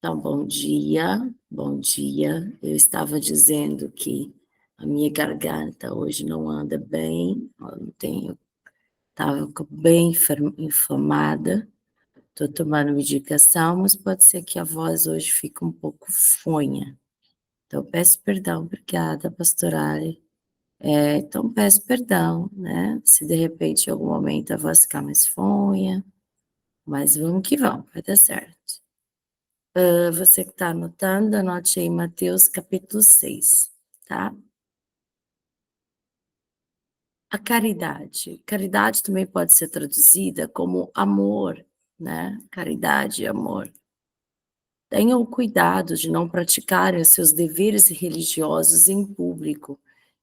Então, bom dia, bom dia. Eu estava dizendo que a minha garganta hoje não anda bem, ontem estava bem inflamada, estou tomando medicação, mas pode ser que a voz hoje fique um pouco fanha. Então, peço perdão, obrigada, pastorale. Então, peço perdão, né? Se de repente em algum momento a voz ficar mais fanha, mas vamos que vamos, vai dar certo. Você que está anotando, anote aí Mateus capítulo 6, tá? A caridade. Caridade também pode ser traduzida como amor, né? Caridade e amor. Tenham cuidado de não praticarem os seus deveres religiosos em público.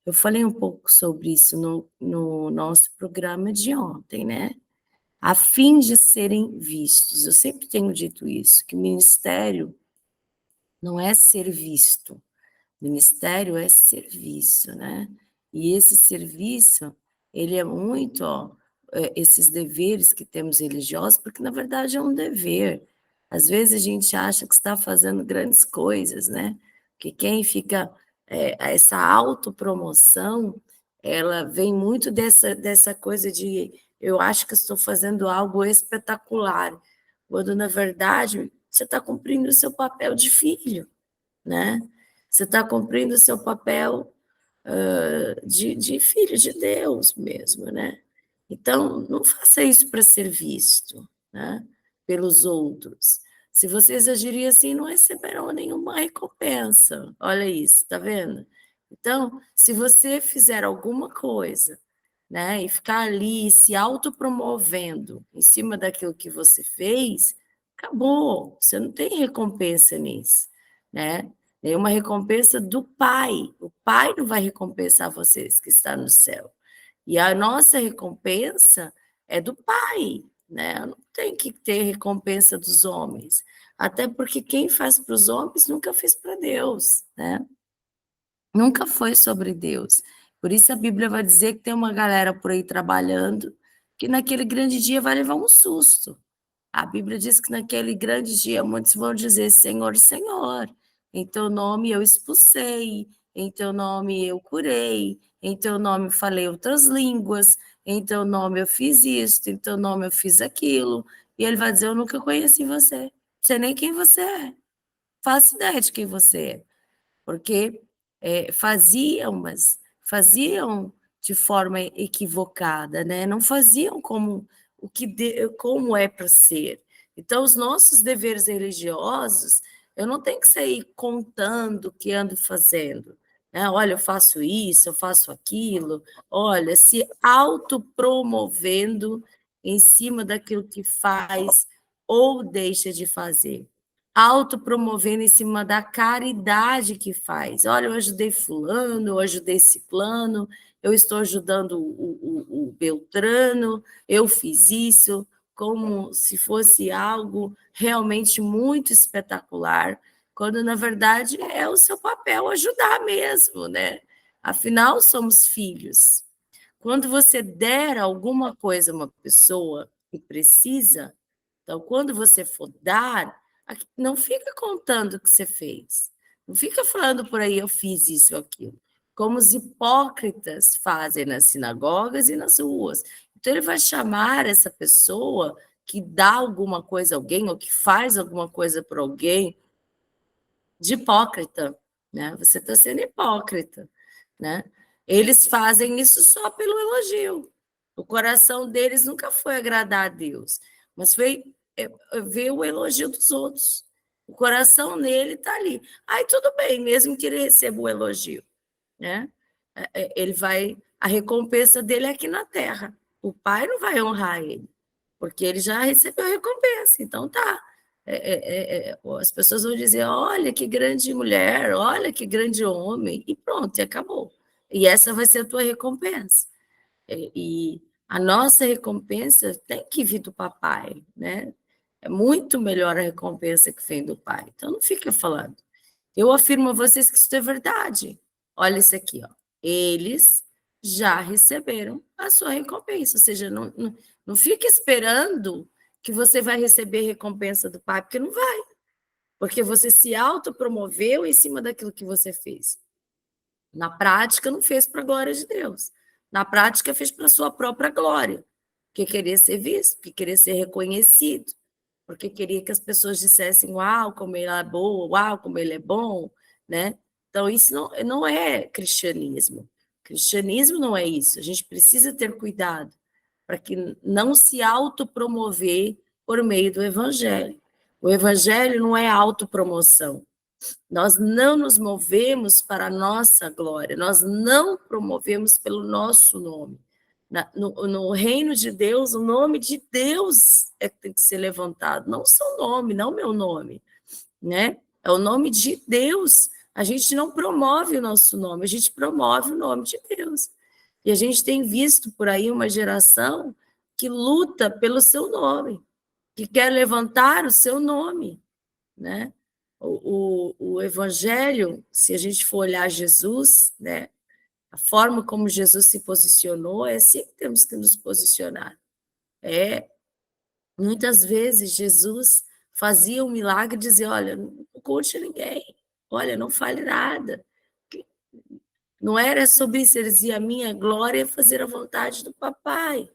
Eu falei um pouco sobre isso no nosso programa de ontem, né? A fim de serem vistos. Eu sempre tenho dito isso, que ministério não é ser visto. Ministério é serviço, né? E esse serviço, ele é muito, esses deveres que temos religiosos, porque na verdade é um dever. Às vezes a gente acha que está fazendo grandes coisas, né? Porque quem fica, essa autopromoção, ela vem muito dessa coisa de eu acho que estou fazendo algo espetacular, quando na verdade você está cumprindo o seu papel de filho, né? Você está cumprindo o seu papel de filho de Deus mesmo, né? Então, não faça isso para ser visto, né? Pelos outros. Se vocês agirem assim, não receberão nenhuma recompensa. Olha isso, tá vendo? Então, se você fizer alguma coisa, né, e ficar ali se autopromovendo em cima daquilo que você fez, acabou. Você não tem recompensa nisso, né? Nenhuma recompensa do Pai. O Pai não vai recompensar vocês que está no céu. E a nossa recompensa é do Pai, né? Não tem que ter recompensa dos homens. Até porque quem faz para os homens nunca fez para Deus, né? Nunca foi sobre Deus. Por isso a Bíblia vai dizer que tem uma galera por aí trabalhando que naquele grande dia vai levar um susto. A Bíblia diz que naquele grande dia muitos vão dizer: Senhor, Senhor, em teu nome eu expulsei, em teu nome eu curei, em teu nome falei outras línguas, em teu nome eu fiz isto, em teu nome eu fiz aquilo. E ele vai dizer: eu nunca conheci você, não sei nem quem você é, faço ideia de quem você é, porque faziam de forma equivocada, né? Não faziam como é para ser. Então, os nossos deveres religiosos, eu não tenho que sair contando o que ando fazendo, né? Olha, eu faço isso, eu faço aquilo, olha, se autopromovendo em cima daquilo que faz ou deixa de fazer, autopromovendo em cima da caridade que faz. Olha, eu ajudei fulano, eu ajudei ciclano, eu estou ajudando o Beltrano, eu fiz isso, como se fosse algo realmente muito espetacular, quando na verdade é o seu papel ajudar mesmo, né? Afinal, somos filhos. Quando você der alguma coisa a uma pessoa que precisa, então, quando você for dar, não fica contando o que você fez. Não fica falando por aí, eu fiz isso ou aquilo. Como os hipócritas fazem nas sinagogas e nas ruas. Então, ele vai chamar essa pessoa que dá alguma coisa a alguém ou que faz alguma coisa para alguém de hipócrita, né? Você está sendo hipócrita, né? Eles fazem isso só pelo elogio. O coração deles nunca foi agradar a Deus, mas foi ver o elogio dos outros. O coração nele está ali. Aí tudo bem, mesmo que ele receba o elogio, né? Ele vai, a recompensa dele é aqui na terra. O pai não vai honrar ele, porque ele já recebeu a recompensa. Então tá. As pessoas vão dizer: olha que grande mulher, olha que grande homem, e pronto, e acabou. E essa vai ser a tua recompensa. E a nossa recompensa tem que vir do papai, né? É muito melhor a recompensa que vem do pai. Então não fica falando. Eu afirmo a vocês que isso é verdade. Olha isso aqui, ó. Eles já receberam a sua recompensa, ou seja, não fique esperando que você vai receber recompensa do pai, porque não vai. porque você se autopromoveu em cima daquilo que você fez. Na prática, não fez para a glória de Deus. Na prática, fez para a sua própria glória, porque queria ser visto, porque queria ser reconhecido, porque queria que as pessoas dissessem, uau, como ele é boa, uau, como ele é bom, né? Então, isso não é cristianismo. Cristianismo não é isso. A gente precisa ter cuidado para que não se autopromover por meio do evangelho. O evangelho não é autopromoção. Nós não nos movemos para a nossa glória, nós não promovemos pelo nosso nome. No reino de Deus, o nome de Deus é que tem que ser levantado, não o seu nome, não o meu nome, né? É o nome de Deus. A gente não promove o nosso nome, a gente promove o nome de Deus. E a gente tem visto por aí uma geração que luta pelo seu nome, que quer levantar o seu nome, né? O evangelho, se a gente for olhar Jesus, né, a forma como Jesus se posicionou, é assim que temos que nos posicionar. Muitas vezes Jesus fazia um milagre e dizia, olha, não conte a ninguém, olha, não fale nada. Não era sobre isso, ele dizia, a minha glória é fazer a vontade do papai.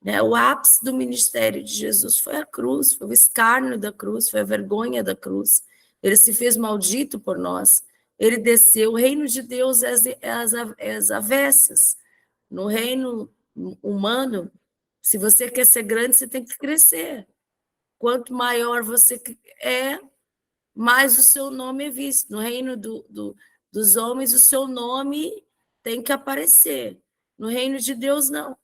Né? O ápice do ministério de Jesus foi a cruz, foi o escárnio da cruz, foi a vergonha da cruz. Ele se fez maldito por nós. Ele desceu. O reino de Deus é as avessas. No reino humano, se você quer ser grande, você tem que crescer. Quanto maior você é, mais o seu nome é visto. No reino dos homens, o seu nome tem que aparecer. No reino de Deus, não.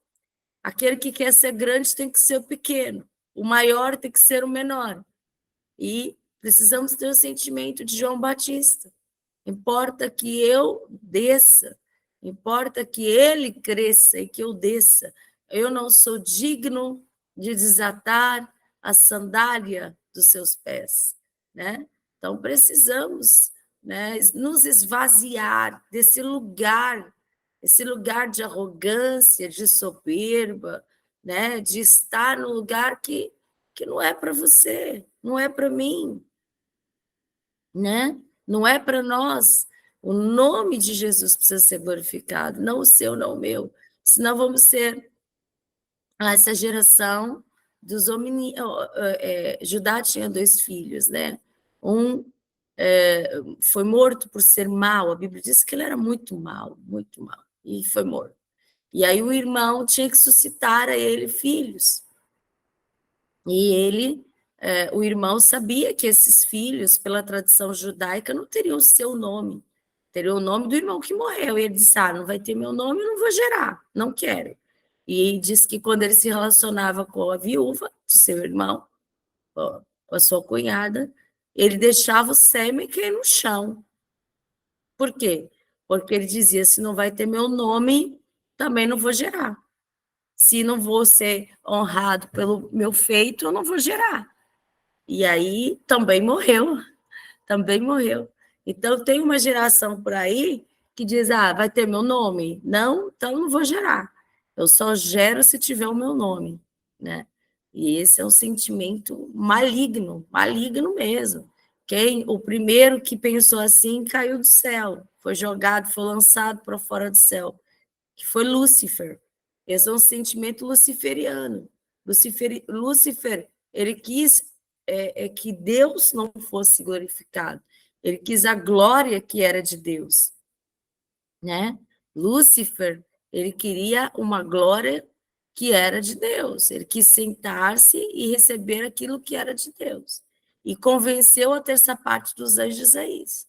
Aquele que quer ser grande tem que ser o pequeno, o maior tem que ser o menor. E precisamos ter o sentimento de João Batista. Importa que eu desça, importa que ele cresça e que eu desça. Eu não sou digno de desatar a sandália dos seus pés, né? Então precisamos, né, nos esvaziar desse lugar, esse lugar de arrogância, de soberba, né, de estar no lugar que não é para você, não é para mim, né? Não é para nós. O nome de Jesus precisa ser glorificado, não o seu, não o meu. Senão vamos ser essa geração dos homini... Judá tinha 2 filhos, né? Um foi morto por ser mau. A Bíblia diz que ele era muito mau, e foi morto. E aí o irmão tinha que suscitar a ele filhos. E ele, o irmão sabia que esses filhos, pela tradição judaica, não teriam seu nome, teriam o nome do irmão que morreu. E ele disse, não vai ter meu nome, eu não vou gerar, não quero. E diz que quando ele se relacionava com a viúva de seu irmão, com a sua cunhada, ele deixava o sêmen cair no chão. Por quê? Porque ele dizia, se não vai ter meu nome, também não vou gerar. Se não vou ser honrado pelo meu feito, eu não vou gerar. E aí também morreu, também morreu. Então tem uma geração por aí que diz, vai ter meu nome? Não, então não vou gerar. Eu só gero se tiver o meu nome, né? E esse é um sentimento maligno, maligno mesmo. O primeiro que pensou assim caiu do céu, foi jogado, foi lançado para fora do céu, que foi Lúcifer. Esse é um sentimento luciferiano. Lúcifer, ele quis que Deus não fosse glorificado. Ele quis a glória que era de Deus, né? Lúcifer, ele queria uma glória que era de Deus. Ele quis sentar-se e receber aquilo que era de Deus. E convenceu a terça parte dos anjos a isso.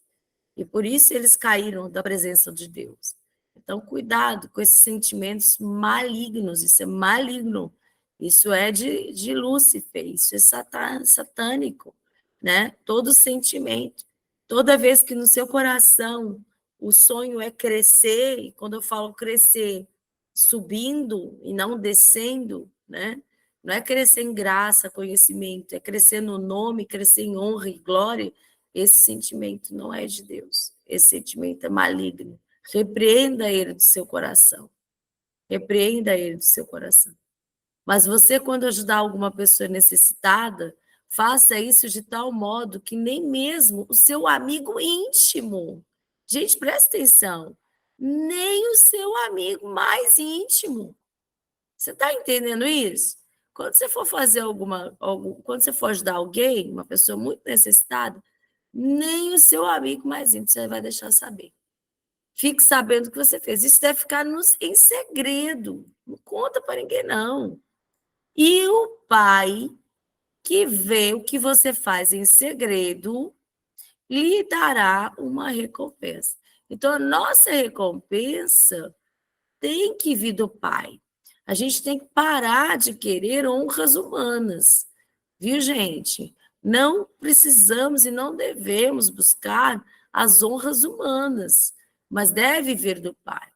E por isso eles caíram da presença de Deus. Então, cuidado com esses sentimentos malignos, isso é maligno, isso é de Lúcifer, isso é satânico, né? Todo sentimento. Toda vez que no seu coração o sonho é crescer, e quando eu falo crescer, subindo e não descendo, né? Não é crescer em graça, conhecimento, é crescer no nome, crescer em honra e glória. Esse sentimento não é de Deus, esse sentimento é maligno. Repreenda ele do seu coração, repreenda ele do seu coração. Mas você, quando ajudar alguma pessoa necessitada, faça isso de tal modo que nem mesmo o seu amigo íntimo, gente, presta atenção, nem o seu amigo mais íntimo. Você está entendendo isso? Quando você for fazer quando você for ajudar alguém, uma pessoa muito necessitada, nem o seu amigo mais íntimo você vai deixar saber. Fique sabendo o que você fez. Isso deve ficar em segredo. Não conta para ninguém, não. E o pai que vê o que você faz em segredo lhe dará uma recompensa. Então, a nossa recompensa tem que vir do pai. A gente tem que parar de querer honras humanas, viu, gente? Não precisamos e não devemos buscar as honras humanas, mas deve vir do pai.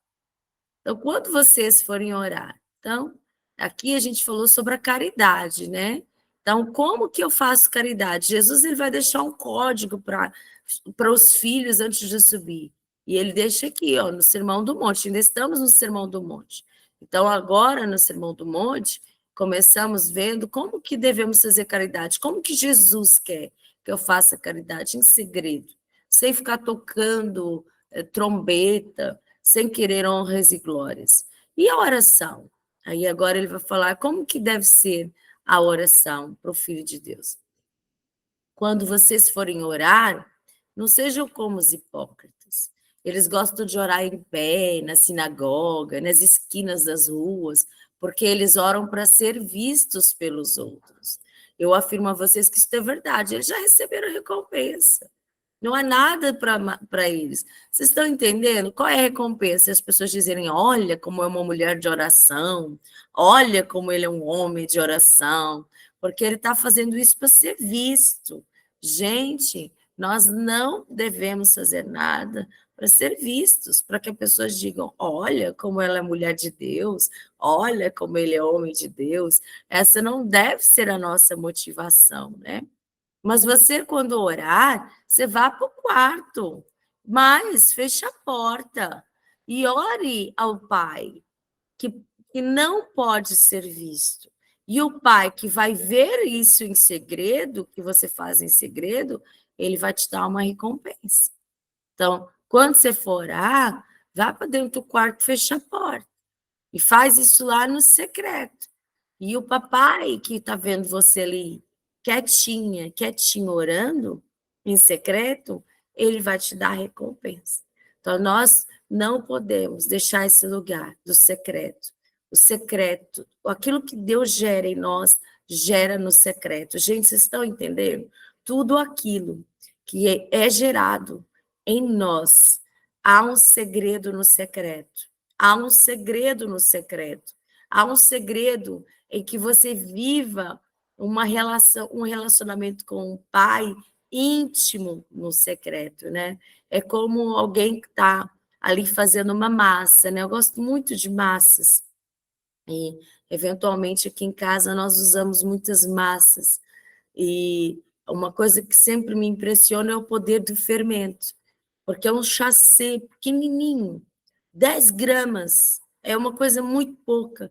Então, quando vocês forem orar, então, aqui a gente falou sobre a caridade, né? Então, como que eu faço caridade? Jesus ele vai deixar um código para os filhos antes de subir. E ele deixa aqui, ó, no Sermão do Monte. Ainda estamos no Sermão do Monte. Então, agora, no Sermão do Monte, começamos vendo como que devemos fazer caridade, como que Jesus quer que eu faça caridade em segredo, sem ficar tocando trombeta, sem querer honras e glórias. E a oração? Aí agora ele vai falar como que deve ser a oração para o Filho de Deus. Quando vocês forem orar, não sejam como os hipócritas. Eles gostam de orar em pé, na sinagoga, nas esquinas das ruas, porque eles oram para ser vistos pelos outros. Eu afirmo a vocês que isso é verdade, eles já receberam recompensa. Não há nada para eles. Vocês estão entendendo? Qual é a recompensa? As pessoas dizerem: olha como é uma mulher de oração, olha como ele é um homem de oração, porque ele está fazendo isso para ser visto. Gente, nós não devemos fazer nada para ser vistos, para que as pessoas digam: olha como ela é mulher de Deus, olha como ele é homem de Deus. Essa não deve ser a nossa motivação, né? Mas você, quando orar, você vá para o quarto, mas feche a porta e ore ao Pai, que, que não pode ser visto. E o Pai que vai ver isso em segredo, que você faz em segredo, ele vai te dar uma recompensa. Então, quando você for orar, vá para dentro do quarto, fecha a porta e faz isso lá no secreto. E o papai que está vendo você ali quietinha, quietinho, orando, em secreto, ele vai te dar recompensa. Então, nós não podemos deixar esse lugar do secreto. O secreto, aquilo que Deus gera em nós, gera no secreto. Gente, vocês estão entendendo? Tudo aquilo que é gerado em nós, há um segredo no secreto. Há um segredo no secreto. Há um segredo em que você viva uma relação, um relacionamento com o pai íntimo no secreto, né? É como alguém que está ali fazendo uma massa, né? Eu gosto muito de massas e, eventualmente, aqui em casa nós usamos muitas massas e uma coisa que sempre me impressiona é o poder do fermento, porque é um chassi pequenininho, 10 gramas, é uma coisa muito pouca.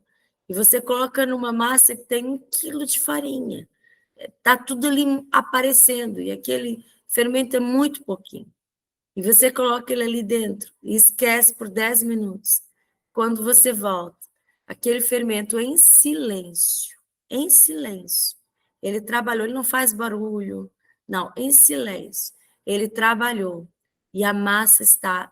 E você coloca numa massa que tem 1 quilo de farinha. Está tudo ali aparecendo, e aquele fermento é muito pouquinho. E você coloca ele ali dentro e esquece por 10 minutos. Quando você volta, aquele fermento em silêncio. Ele trabalhou, ele não faz barulho, não, em silêncio. Ele trabalhou e a massa está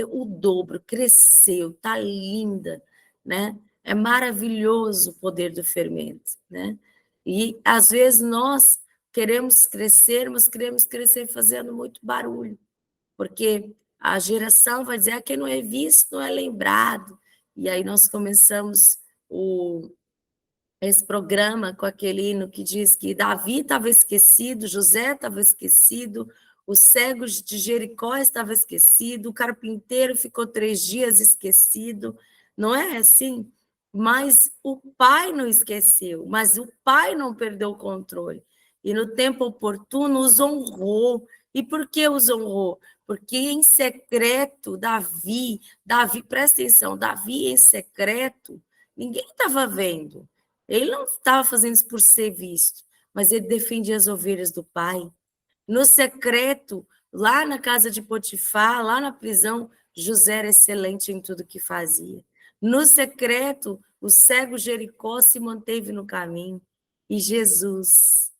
o dobro, cresceu, está linda, né? É maravilhoso o poder do fermento, né? E às vezes nós queremos crescer, mas queremos crescer fazendo muito barulho, porque a geração vai dizer: quem não é visto não é lembrado. E aí nós começamos esse programa com aquele hino que diz que Davi estava esquecido, José estava esquecido, os cegos de Jericó estava esquecido, o carpinteiro ficou 3 dias esquecido, não é assim? Mas o pai não esqueceu, mas o pai não perdeu o controle. E no tempo oportuno os honrou. E por que os honrou? Porque em secreto, Davi, presta atenção, Davi em secreto, ninguém estava vendo. Ele não estava fazendo isso por ser visto, mas ele defendia as ovelhas do pai. No secreto, lá na casa de Potifar, lá na prisão, José era excelente em tudo que fazia. No secreto, o cego Jericó se manteve no caminho. E Jesus,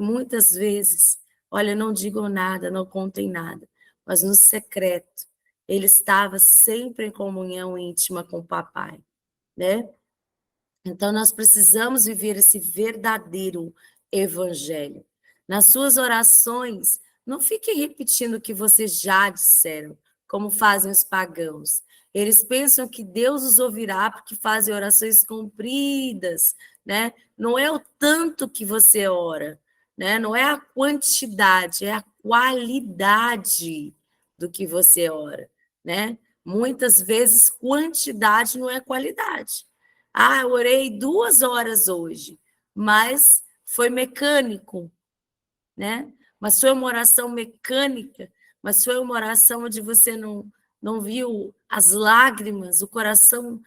muitas vezes, olha, não digam nada, não contem nada, mas no secreto, ele estava sempre em comunhão íntima com o papai, né? Então, nós precisamos viver esse verdadeiro evangelho. Nas suas orações, não fique repetindo o que vocês já disseram, como fazem os pagãos. Eles pensam que Deus os ouvirá porque fazem orações compridas, né? Não é o tanto que você ora, né? Não é a quantidade, é a qualidade do que você ora, né? Muitas vezes, quantidade não é qualidade. Ah, eu orei 2 horas hoje, mas foi mecânico, né? Mas foi uma oração mecânica, mas foi uma oração onde você não viu as lágrimas, o coração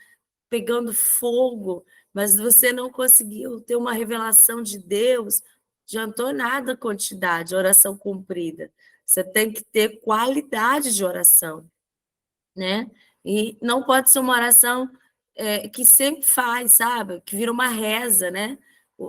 pegando fogo, mas você não conseguiu ter uma revelação de Deus. Adiantou nada a quantidade, a oração cumprida. Você tem que ter qualidade de oração, né? E não pode ser uma oração que sempre faz, sabe? Que vira uma reza, né?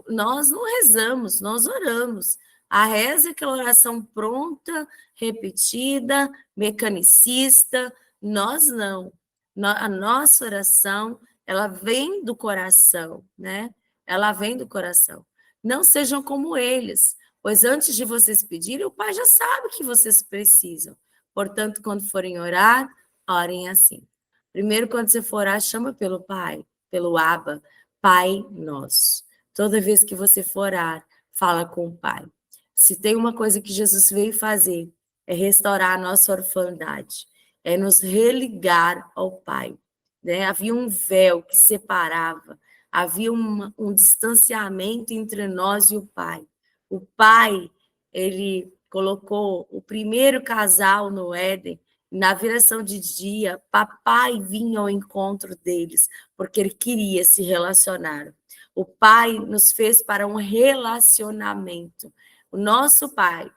Nós não rezamos, nós oramos. A reza é aquela oração pronta, repetida, mecanicista. Nós não. A nossa oração, ela vem do coração, né? Ela vem do coração. Não sejam como eles, pois antes de vocês pedirem, o Pai já sabe o que vocês precisam. Portanto, quando forem orar, orem assim. Primeiro, quando você for orar, chama pelo Pai, pelo Abba, Pai Nosso. Toda vez que você for orar, fala com o Pai. Se tem uma coisa que Jesus veio fazer, é restaurar a nossa orfandade, é nos religar ao Pai. Né? Havia um véu que separava, havia um distanciamento entre nós e o Pai. O Pai, ele colocou o primeiro casal no Éden. Na viração de dia, papai vinha ao encontro deles, porque ele queria se relacionar. O pai nos fez para um relacionamento. O nosso pai,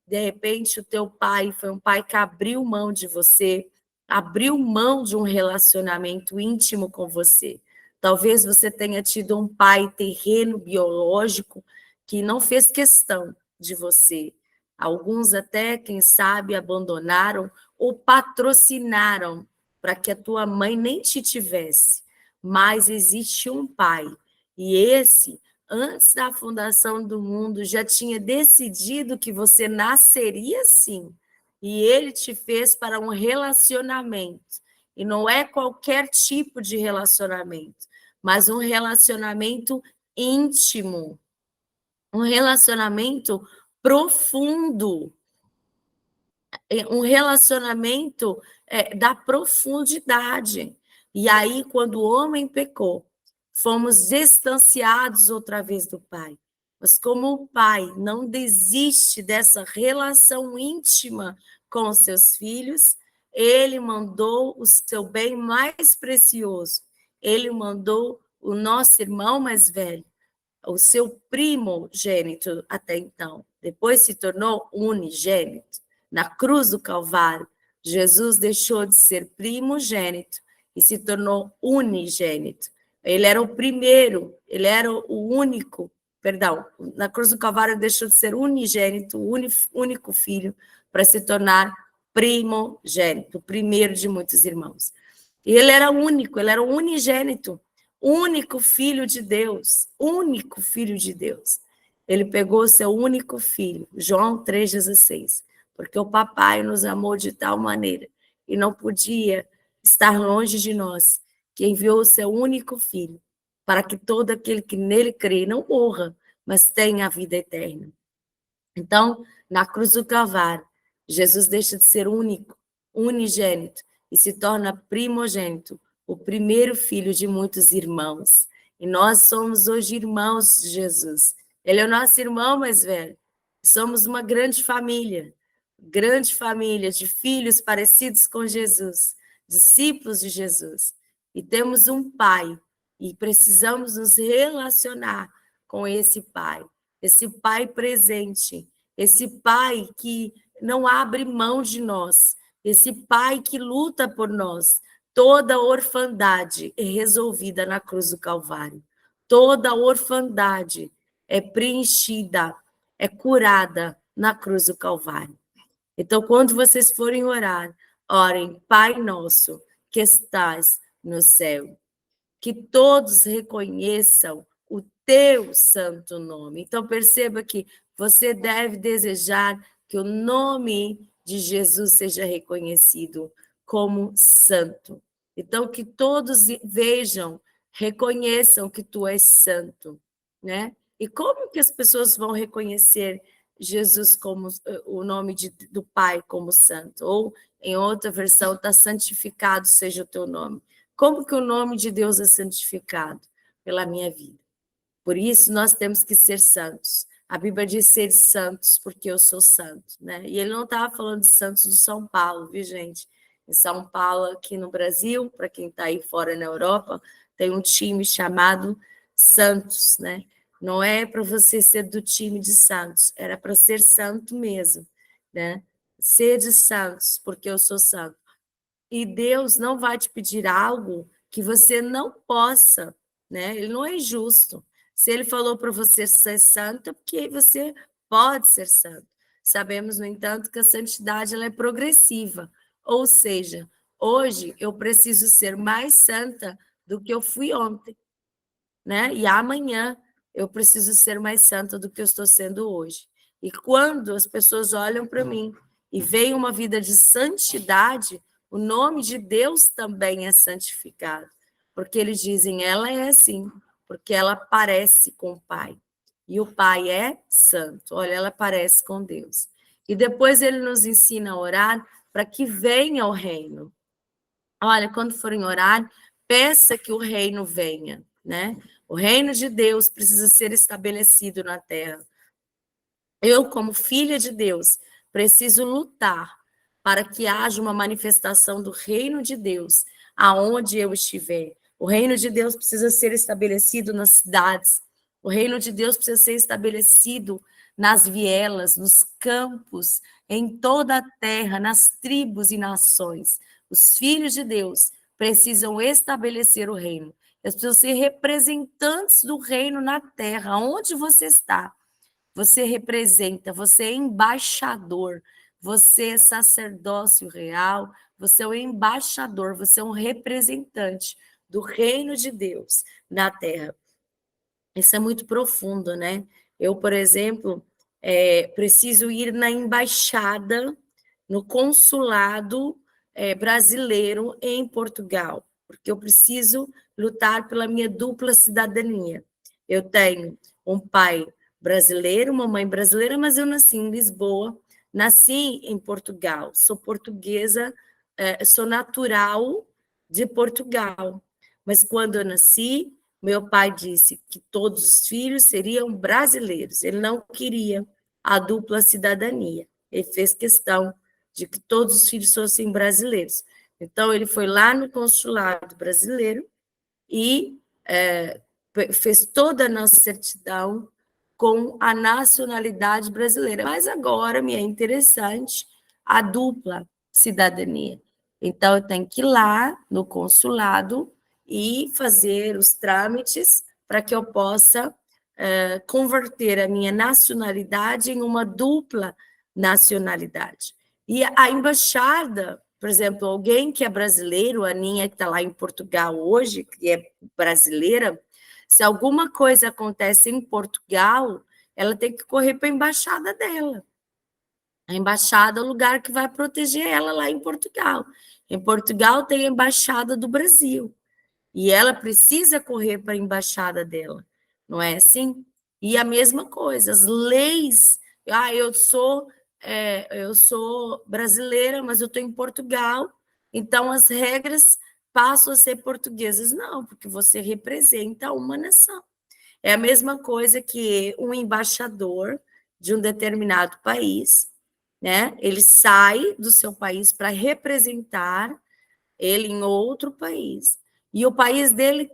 de repente, o teu pai foi um pai que abriu mão de você, abriu mão de um relacionamento íntimo com você. Talvez você tenha tido um pai terreno, biológico, que não fez questão de você. Alguns até, quem sabe, abandonaram ou patrocinaram para que a tua mãe nem te tivesse. Mas existe um pai, e esse, antes da fundação do mundo, já tinha decidido que você nasceria sim, e ele te fez para um relacionamento. E não é qualquer tipo de relacionamento, mas um relacionamento íntimo, um relacionamento profundo, um relacionamento da profundidade. E aí, quando o homem pecou, fomos distanciados outra vez do Pai. Mas como o Pai não desiste dessa relação íntima com os seus filhos, ele mandou o seu bem mais precioso. Ele mandou o nosso irmão mais velho, o seu primogênito até então, depois se tornou unigênito. Na cruz do Calvário, Jesus deixou de ser primogênito e se tornou unigênito. Ele era o primeiro, ele era o único, perdão, na cruz do Calvário deixou de ser unigênito, o único filho, para se tornar primogênito, o primeiro de muitos irmãos. E ele era único, ele era o unigênito, único filho de Deus, único filho de Deus. Ele pegou o seu único filho, João 3,16, porque o papai nos amou de tal maneira e não podia estar longe de nós, que enviou o seu único filho, para que todo aquele que nele crê não morra, mas tenha a vida eterna. Então, na cruz do Calvário, Jesus deixa de ser único, unigênito, e se torna primogênito, o primeiro filho de muitos irmãos. E nós somos hoje irmãos de Jesus. Ele é o nosso irmão mais velho. Somos uma grande família de filhos parecidos com Jesus, discípulos de Jesus. E temos um Pai, e precisamos nos relacionar com esse Pai presente, esse Pai que não abre mão de nós, esse Pai que luta por nós. Toda orfandade é resolvida na cruz do Calvário. Toda orfandade é preenchida, é curada na cruz do Calvário. Então, quando vocês forem orar, orem, Pai nosso, que estás no céu. Que todos reconheçam o teu santo nome. Então, perceba que você deve desejar que o nome de Jesus seja reconhecido como santo. Então, que todos vejam, reconheçam que tu és santo, né? E como que as pessoas vão reconhecer Jesus como o nome do Pai como santo? Ou, em outra versão, está santificado seja o teu nome. Como que o nome de Deus é santificado? Pela minha vida. Por isso, nós temos que ser santos. A Bíblia diz ser santos porque eu sou santo, né? E ele não estava falando de santos do São Paulo, viu, gente? Em São Paulo, aqui no Brasil, para quem está aí fora na Europa, tem um time chamado Santos, né? Não é para você ser do time de santos, era para ser santo mesmo, né? Ser de santos, porque eu sou santo. E Deus não vai te pedir algo que você não possa, né? Ele não é injusto. Se ele falou para você ser santo, é porque você pode ser santo. Sabemos, no entanto, que a santidade ela é progressiva. Ou seja, hoje eu preciso ser mais santa do que eu fui ontem, né? E amanhã eu preciso ser mais santa do que eu estou sendo hoje. E quando as pessoas olham para mim e veem uma vida de santidade, o nome de Deus também é santificado, porque eles dizem, ela é assim, porque ela parece com o Pai. E o Pai é santo. Olha, ela parece com Deus. E depois ele nos ensina a orar para que venha o reino. Olha, quando forem orar, peça que o reino venha, né? O reino de Deus precisa ser estabelecido na terra. Eu, como filha de Deus, preciso lutar para que haja uma manifestação do reino de Deus aonde eu estiver. O reino de Deus precisa ser estabelecido nas cidades. O reino de Deus precisa ser estabelecido nas vielas, nos campos, em toda a terra, nas tribos e nações. Os filhos de Deus precisam estabelecer o reino. Eles precisam ser representantes do reino na terra, onde você está. Você representa, você é embaixador, você é sacerdócio real, você é um embaixador, você é um representante do reino de Deus na terra. Isso é muito profundo, né? Eu, por exemplo, preciso ir na embaixada, no consulado brasileiro em Portugal, porque eu preciso lutar pela minha dupla cidadania. Eu tenho um pai brasileiro, uma mãe brasileira, mas eu nasci em Lisboa, nasci em Portugal, sou portuguesa, sou natural de Portugal. Mas quando eu nasci, meu pai disse que todos os filhos seriam brasileiros. Ele não queria a dupla cidadania. Ele fez questão de que todos os filhos fossem brasileiros. Então, ele foi lá no consulado brasileiro e fez toda a nossa certidão com a nacionalidade brasileira. Mas agora me é interessante a dupla cidadania. Então, eu tenho que ir lá no consulado e fazer os trâmites para que eu possa converter a minha nacionalidade em uma dupla nacionalidade. E a embaixada, por exemplo, alguém que é brasileiro, a Aninha que está lá em Portugal hoje, que é brasileira, se alguma coisa acontece em Portugal, ela tem que correr para a embaixada dela. A embaixada é o lugar que vai proteger ela lá em Portugal. Em Portugal tem a embaixada do Brasil. E ela precisa correr para a embaixada dela, não é assim? E a mesma coisa, as leis. Eu sou brasileira, mas eu estou em Portugal, então as regras passam a ser portuguesas. Não, porque você representa uma nação. É a mesma coisa que um embaixador de um determinado país, né? Ele sai do seu país para representar ele em outro país. E o país dele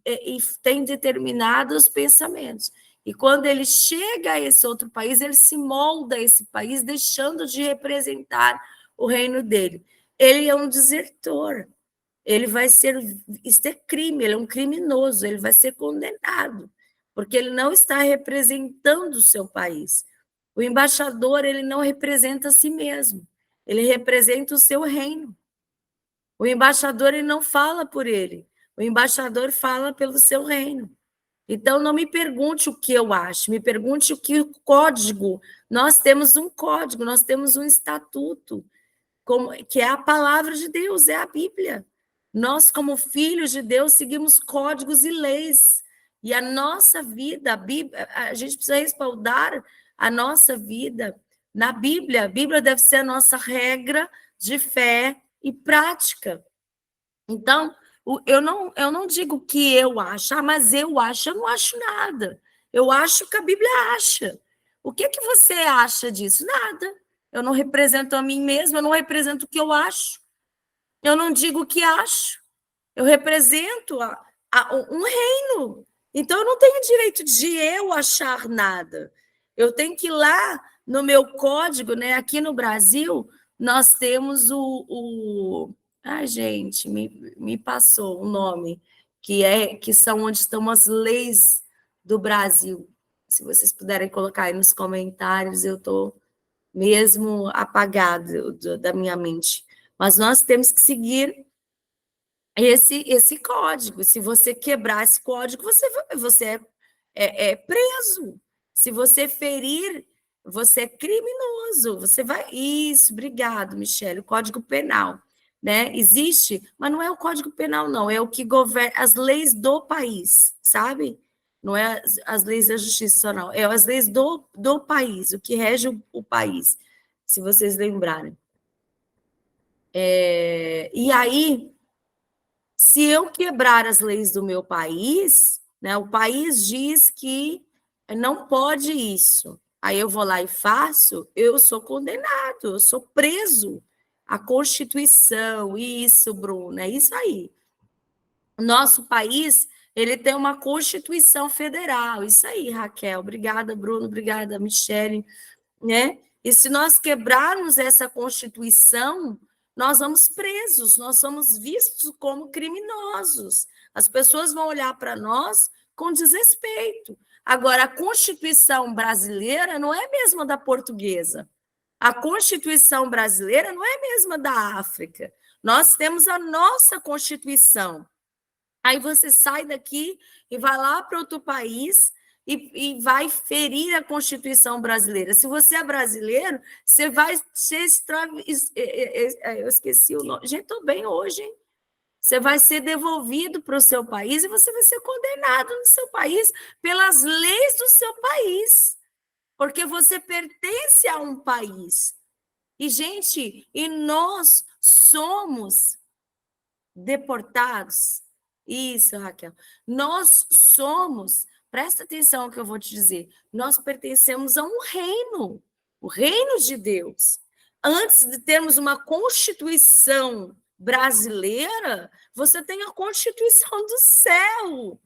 e tem determinados pensamentos. E quando ele chega a esse outro país, ele se molda a esse país, deixando de representar o reino dele. Ele é um desertor. Ele vai ser, isso é crime, ele é um criminoso, ele vai ser condenado, porque ele não está representando o seu país. O embaixador, ele não representa a si mesmo, ele representa o seu reino. O embaixador, ele não fala por ele, o embaixador fala pelo seu reino. Então, não me pergunte o que eu acho, me pergunte o que o código. Nós temos um código, nós temos um estatuto, que é a palavra de Deus, é a Bíblia. Nós, como filhos de Deus, seguimos códigos e leis. E a nossa vida, a gente precisa respaldar a nossa vida na Bíblia. A Bíblia deve ser a nossa regra de fé e prática. Então, eu não digo o que eu acho, mas eu não acho nada. Eu acho o que a Bíblia acha. O que você acha disso? Nada. Eu não represento a mim mesma, eu não represento o que eu acho. Eu não digo o que acho. Eu represento um reino. Então, eu não tenho direito de eu achar nada. Eu tenho que ir lá no meu código, né? Aqui no Brasil, nós temos Ai, gente, me passou o nome, que são onde estão as leis do Brasil. Se vocês puderem colocar aí nos comentários, eu estou mesmo apagado da minha mente. Mas nós temos que seguir esse código. Se você quebrar esse código, você é preso. Se você ferir, você é criminoso. Você vai. Isso, obrigado, Michele. O Código Penal, né? Existe, mas não é o Código Penal, não. É o que governa as leis do país, sabe? Não é as leis da justiça, não. É as leis do país, o que rege o país, se vocês lembrarem. E aí, se eu quebrar as leis do meu país, né, o país diz que não pode isso. Aí eu vou lá e faço, eu sou condenado, eu sou preso. A Constituição, isso, Bruna, é isso aí. Nosso país, ele tem uma Constituição Federal, isso aí, Raquel. Obrigada, Bruno, obrigada, Michele, né? E se nós quebrarmos essa Constituição, nós vamos presos, nós somos vistos como criminosos. As pessoas vão olhar para nós com desrespeito. Agora, a Constituição brasileira não é a mesma da portuguesa. A Constituição brasileira não é a mesma da África. Nós temos a nossa Constituição. Aí você sai daqui e vai lá para outro país e vai ferir a Constituição brasileira. Se você é brasileiro, você vai ser eu esqueci o nome. Gente, estou bem hoje, hein? Você vai ser devolvido para o seu país e você vai ser condenado no seu país pelas leis do seu país, porque você pertence a um país. E, gente, nós somos deportados. Isso, Raquel. Nós somos, presta atenção no que eu vou te dizer, nós pertencemos a um reino, o reino de Deus. Antes de termos uma Constituição brasileira, você tem a Constituição do céu.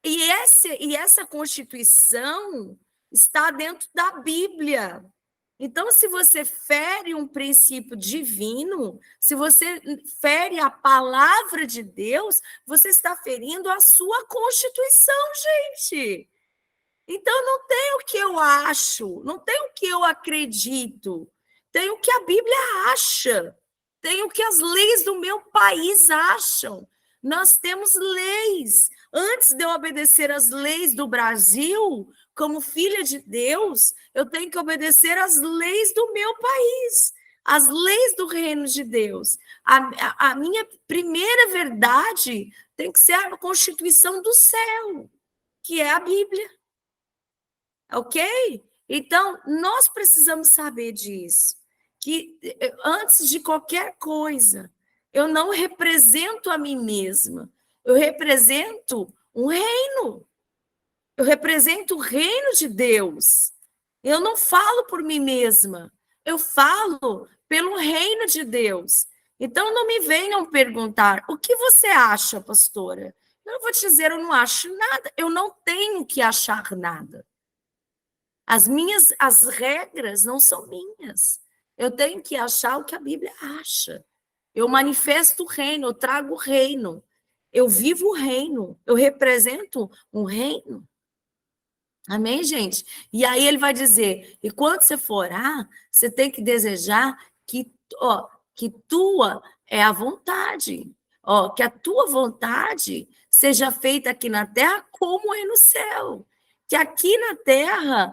E essa Constituição está dentro da Bíblia. Então, se você fere um princípio divino, se você fere a palavra de Deus, você está ferindo a sua Constituição, gente. Então, não tem o que eu acho, não tem o que eu acredito, tem o que a Bíblia acha, tem o que as leis do meu país acham. Nós temos leis. Antes de eu obedecer às leis do Brasil, como filha de Deus, eu tenho que obedecer às leis do meu país, às leis do reino de Deus. A minha primeira verdade tem que ser a Constituição do céu, que é a Bíblia. Ok? Então, nós precisamos saber disso, que antes de qualquer coisa, eu não represento a mim mesma, eu represento um reino, eu represento o reino de Deus. Eu não falo por mim mesma, eu falo pelo reino de Deus. Então, não me venham perguntar, o que você acha, pastora? Eu vou te dizer, eu não acho nada, eu não tenho que achar nada. As regras não são minhas. Eu tenho que achar o que a Bíblia acha. Eu manifesto o reino, eu trago o reino. Eu vivo o reino, eu represento um reino. Amém, gente? E aí ele vai dizer, e quando você for orar, você tem que desejar que, ó, que tua é a vontade. Ó, que a tua vontade seja feita aqui na terra como é no céu. Que aqui na terra,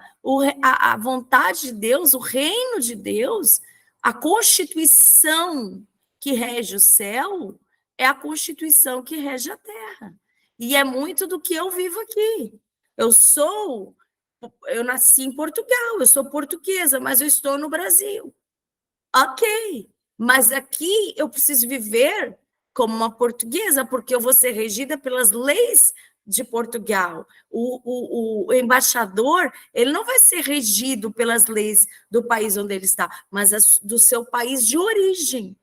a vontade de Deus, o reino de Deus, a constituição que rege o céu é a constituição que rege a terra. E é muito do que eu vivo aqui. Eu nasci em Portugal, eu sou portuguesa, mas eu estou no Brasil. Ok, mas aqui eu preciso viver como uma portuguesa, porque eu vou ser regida pelas leis de Portugal. O embaixador, ele não vai ser regido pelas leis do país onde ele está, mas do seu país de origem.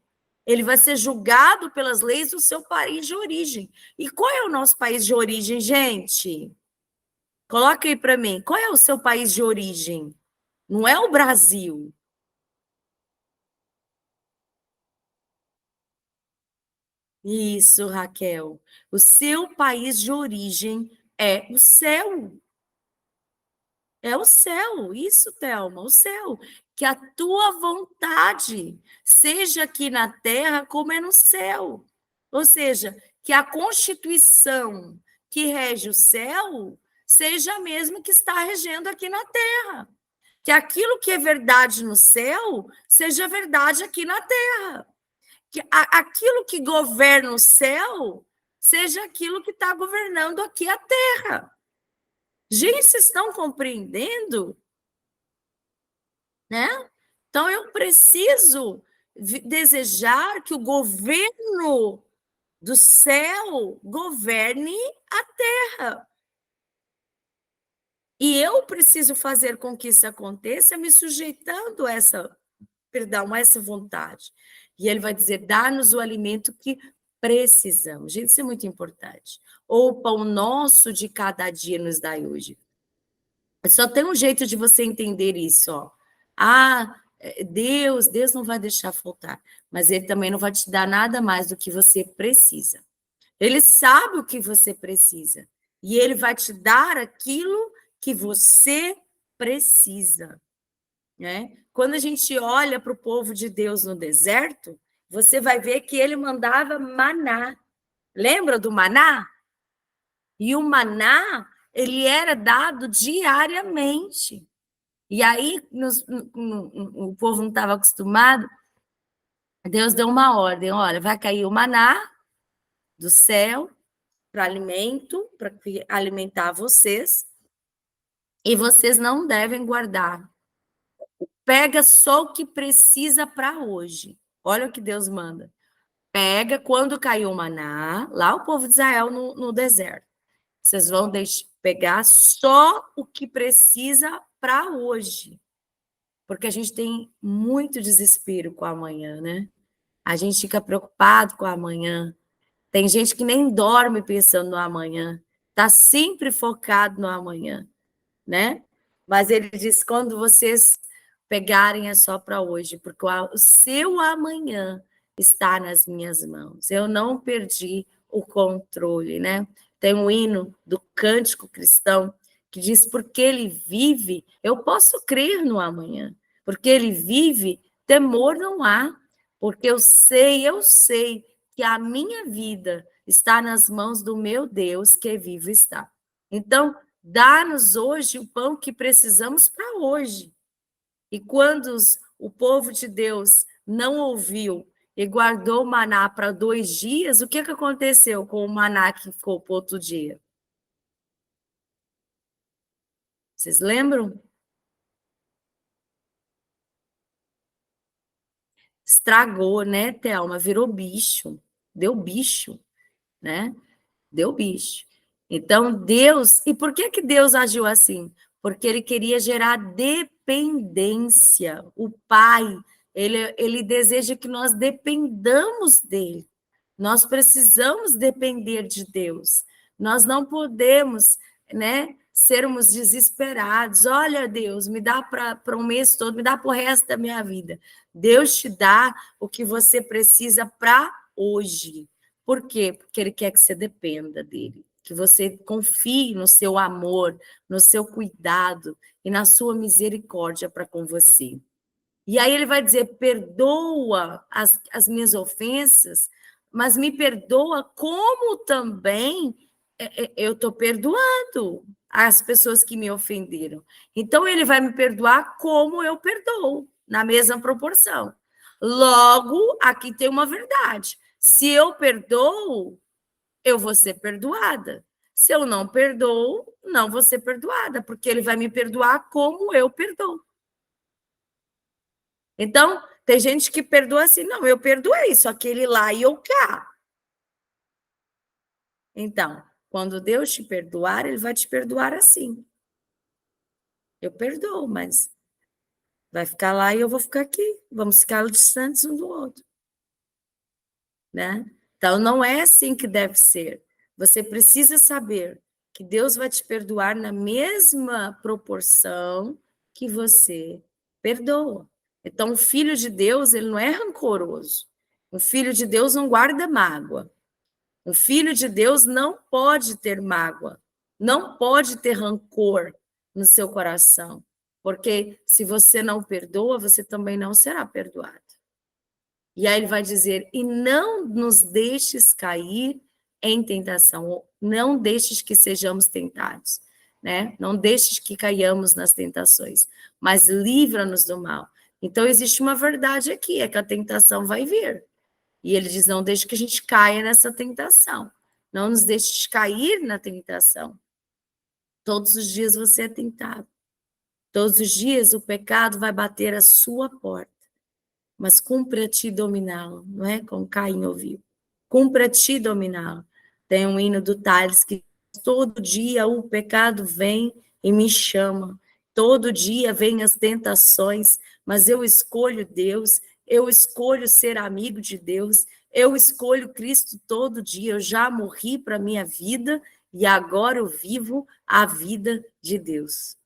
Ele vai ser julgado pelas leis do seu país de origem. E qual é o nosso país de origem, gente? Coloca aí para mim. Qual é o seu país de origem? Não é o Brasil. Isso, Raquel. O seu país de origem é o céu. É o céu. Isso, Thelma, o céu. Que a tua vontade seja aqui na terra como é no céu. Ou seja, que a constituição que rege o céu seja a mesma que está regendo aqui na terra. Que aquilo que é verdade no céu seja verdade aqui na terra. Que aquilo que governa o céu seja aquilo que está governando aqui a terra. Gente, vocês estão compreendendo? Né? Então, eu preciso desejar que o governo do céu governe a terra. E eu preciso fazer com que isso aconteça me sujeitando a essa vontade. E ele vai dizer, dá-nos o alimento que precisamos. Gente, isso é muito importante. Ou o pão nosso de cada dia nos dai hoje. Só tem um jeito de você entender isso, ó. Deus não vai deixar faltar, mas ele também não vai te dar nada mais do que você precisa. Ele sabe o que você precisa e ele vai te dar aquilo que você precisa, né? Quando a gente olha para o povo de Deus no deserto, você vai ver que ele mandava maná. Lembra do maná? E o maná, ele era dado diariamente. E aí, o povo não estava acostumado, Deus deu uma ordem, olha, vai cair o maná do céu para alimento, para alimentar vocês, e vocês não devem guardar. Pega só o que precisa para hoje. Olha o que Deus manda. Pega quando caiu o maná, lá o povo de Israel no deserto. Vocês vão pegar só o que precisa para hoje. Porque a gente tem muito desespero com o amanhã, né? A gente fica preocupado com o amanhã. Tem gente que nem dorme pensando no amanhã. Está sempre focado no amanhã, né? Mas ele diz, quando vocês pegarem é só para hoje, porque o seu amanhã está nas minhas mãos. Eu não perdi o controle, né? Tem um hino do Cântico Cristão que diz, porque ele vive, eu posso crer no amanhã. Porque ele vive, temor não há. Porque eu sei que a minha vida está nas mãos do meu Deus, que vivo está. Então, dá-nos hoje o pão que precisamos para hoje. E quando o povo de Deus não ouviu e guardou o maná para 2 dias, o que aconteceu com o maná que ficou para outro dia? Vocês lembram? Estragou, né, Thelma? Virou bicho. Deu bicho, né? Deu bicho. Então, Deus... E por que Deus agiu assim? Porque ele queria gerar dependência. O Pai, ele deseja que nós dependamos dele. Nós precisamos depender de Deus. Nós não podemos, né, sermos desesperados. Olha, Deus, me dá para um mês todo, me dá para o resto da minha vida. Deus te dá o que você precisa para hoje. Por quê? Porque Ele quer que você dependa dele, que você confie no seu amor, no seu cuidado e na sua misericórdia para com você. E aí ele vai dizer: perdoa as minhas ofensas, mas me perdoa como também eu estou perdoando as pessoas que me ofenderam. Então ele vai me perdoar como eu perdoo, na mesma proporção. Logo, aqui tem uma verdade: se eu perdoo, eu vou ser perdoada. Se eu não perdoo, não vou ser perdoada, porque ele vai me perdoar como eu perdoo. Então, tem gente que perdoa assim, não, eu perdoei, só aquele lá e eu cá. Então, quando Deus te perdoar, Ele vai te perdoar assim. Eu perdoo, mas vai ficar lá e eu vou ficar aqui. Vamos ficar distantes um do outro, né? Então, não é assim que deve ser. Você precisa saber que Deus vai te perdoar na mesma proporção que você perdoa. Então, o filho de Deus, ele não é rancoroso. O filho de Deus não guarda mágoa. O filho de Deus não pode ter mágoa, não pode ter rancor no seu coração, porque se você não perdoa, você também não será perdoado. E aí ele vai dizer: e não nos deixes cair em tentação, não deixes que sejamos tentados, né? Não deixes que caiamos nas tentações, mas livra-nos do mal. Então existe uma verdade aqui, é que a tentação vai vir. E ele diz: não deixe que a gente caia nessa tentação. Não nos deixe cair na tentação. Todos os dias você é tentado. Todos os dias o pecado vai bater a sua porta. Mas cumpre a ti dominá-lo, não é? Como Caim ouviu. Cumpre a ti dominá-lo. Tem um hino do Tales que todo dia o pecado vem e me chama. Todo dia vem as tentações, mas eu escolho Deus, eu escolho ser amigo de Deus, eu escolho Cristo todo dia. Eu já morri para a minha vida e agora eu vivo a vida de Deus,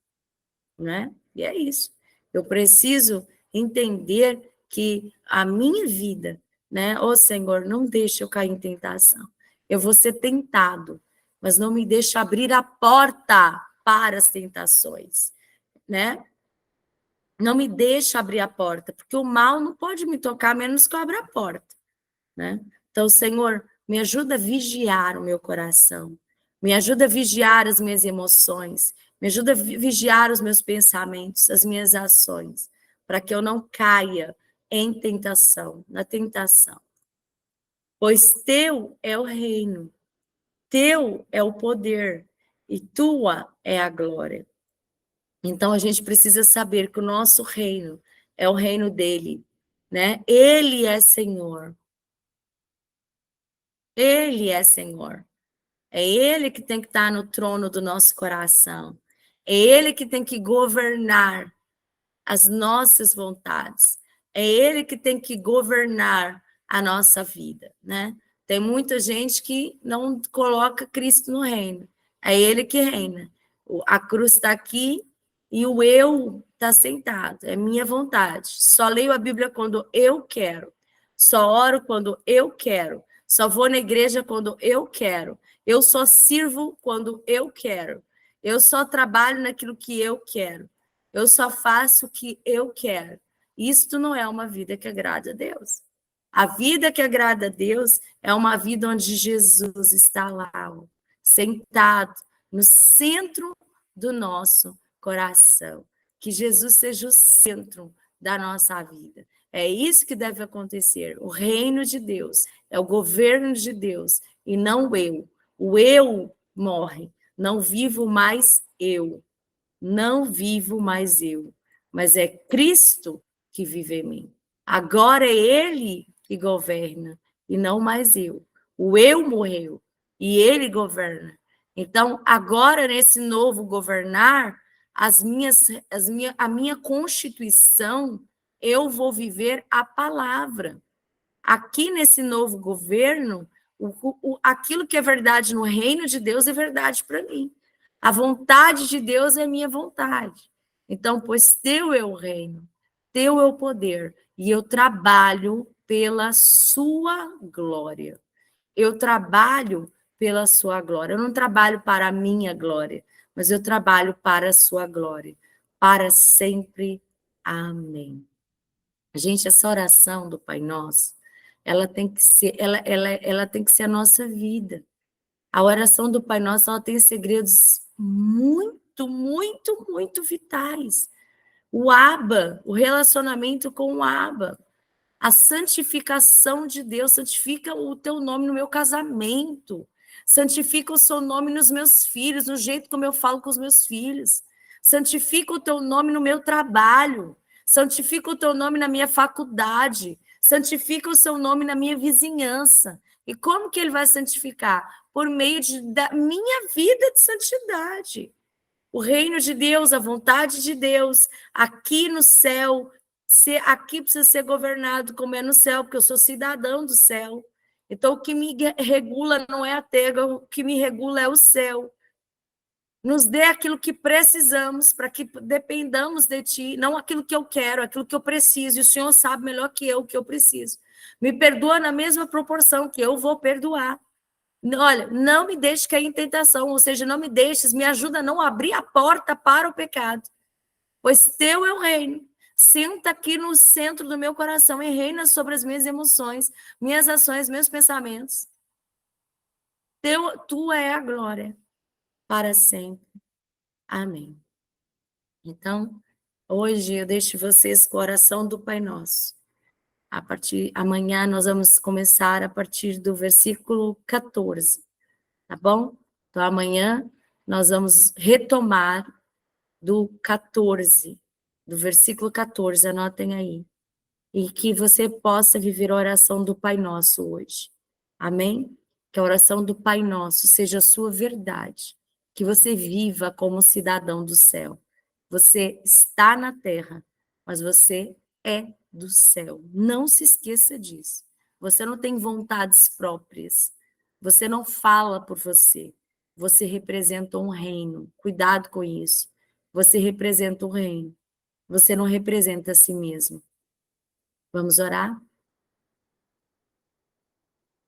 né? E é isso. Eu preciso entender que a minha vida, né? Ô Senhor, não deixe eu cair em tentação. Eu vou ser tentado, mas não me deixe abrir a porta para as tentações, né? Não me deixe abrir a porta, porque o mal não pode me tocar a menos que eu abra a porta, né? Então, Senhor, me ajuda a vigiar o meu coração, me ajuda a vigiar as minhas emoções, me ajuda a vigiar os meus pensamentos, as minhas ações, para que eu não caia em tentação, na tentação. Pois teu é o reino, teu é o poder e tua é a glória. Então a gente precisa saber que o nosso reino é o reino dele, né? Ele é Senhor. Ele é Senhor. É Ele que tem que estar no trono do nosso coração. É Ele que tem que governar as nossas vontades. É Ele que tem que governar a nossa vida, né? Tem muita gente que não coloca Cristo no reino. É Ele que reina. A cruz está aqui e o eu está sentado. É minha vontade. Só leio a Bíblia quando eu quero. Só oro quando eu quero. Só vou na igreja quando eu quero. Eu só sirvo quando eu quero. Eu só trabalho naquilo que eu quero. Eu só faço o que eu quero. Isto não é uma vida que agrada a Deus. A vida que agrada a Deus é uma vida onde Jesus está lá, sentado no centro do nosso coração. Que Jesus seja o centro da nossa vida. É isso que deve acontecer. O reino de Deus é o governo de Deus e não eu. O eu morre. Não vivo mais eu. Não vivo mais eu, mas é Cristo que vive em mim. Agora é Ele que governa e não mais eu. O eu morreu e Ele governa. Então, agora nesse novo governar, a minha constituição, eu vou viver a palavra. Aqui nesse novo governo, Aquilo que é verdade no reino de Deus é verdade para mim. A vontade de Deus é minha vontade. Então, pois teu é o reino, teu é o poder, e eu trabalho pela sua glória. Eu trabalho pela sua glória. Eu não trabalho para a minha glória, mas eu trabalho para a sua glória. Para sempre. Amém. Gente, essa oração do Pai Nosso, ela tem que ser, ela tem que ser a nossa vida. A oração do Pai Nosso, ela tem segredos muito, muito, muito vitais. O Abba, o relacionamento com o Abba, a santificação de Deus, santifica o teu nome no meu casamento, santifica o seu nome nos meus filhos, no jeito como eu falo com os meus filhos, santifica o teu nome no meu trabalho, santifica o teu nome na minha faculdade, santifica o seu nome na minha vizinhança. E como que ele vai santificar? Por meio da minha vida de santidade. O reino de Deus, a vontade de Deus, aqui no céu, aqui precisa ser governado como é no céu, porque eu sou cidadão do céu. Então, o que me regula não é a terra, o que me regula é o céu. Nos dê aquilo que precisamos para que dependamos de Ti, não aquilo que eu quero, aquilo que eu preciso, e o Senhor sabe melhor que eu o que eu preciso. Me perdoa na mesma proporção que eu vou perdoar. Olha, não me deixe cair em tentação, ou seja, não me deixes, me ajuda a não abrir a porta para o pecado, pois teu é o reino. Senta aqui no centro do meu coração e reina sobre as minhas emoções, minhas ações, meus pensamentos. Tu é a glória para sempre. Amém. Então, hoje eu deixo vocês com a oração do Pai Nosso. Amanhã nós vamos começar a partir do versículo 14. Tá bom? Então, amanhã nós vamos retomar do 14, do versículo 14, anotem aí. E que você possa viver a oração do Pai Nosso hoje. Amém? Que a oração do Pai Nosso seja a sua verdade. Que você viva como cidadão do céu. Você está na terra, mas você é do céu. Não se esqueça disso. Você não tem vontades próprias. Você não fala por você. Você representa um reino. Cuidado com isso. Você representa o reino. Você não representa a si mesmo. Vamos orar?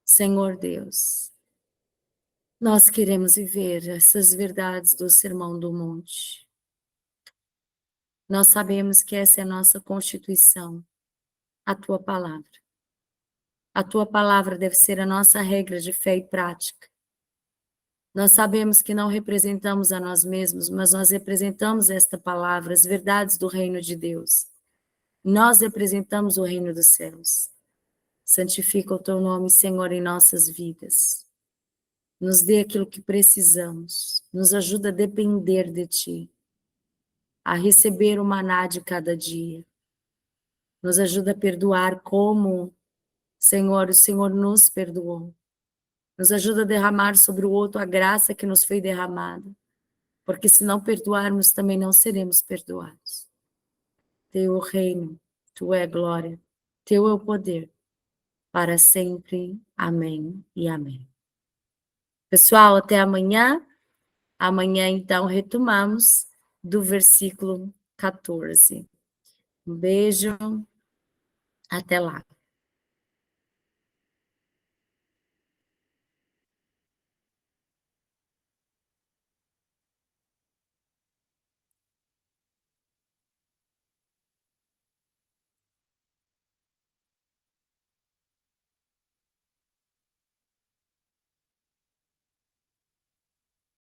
Senhor Deus, nós queremos viver essas verdades do Sermão do Monte. Nós sabemos que essa é a nossa constituição, a tua palavra. A tua palavra deve ser a nossa regra de fé e prática. Nós sabemos que não representamos a nós mesmos, mas nós representamos esta palavra, as verdades do reino de Deus. Nós representamos o reino dos céus. Santifica o teu nome, Senhor, em nossas vidas. Nos dê aquilo que precisamos. Nos ajuda a depender de ti, a receber o maná de cada dia. Nos ajuda a perdoar como, Senhor, o Senhor nos perdoou. Nos ajuda a derramar sobre o outro a graça que nos foi derramada. Porque se não perdoarmos, também não seremos perdoados. Teu é o reino, tu é a glória, teu é o poder, para sempre. Amém e amém. Pessoal, até amanhã. Amanhã, então, retomamos do versículo 14. Um beijo, até lá.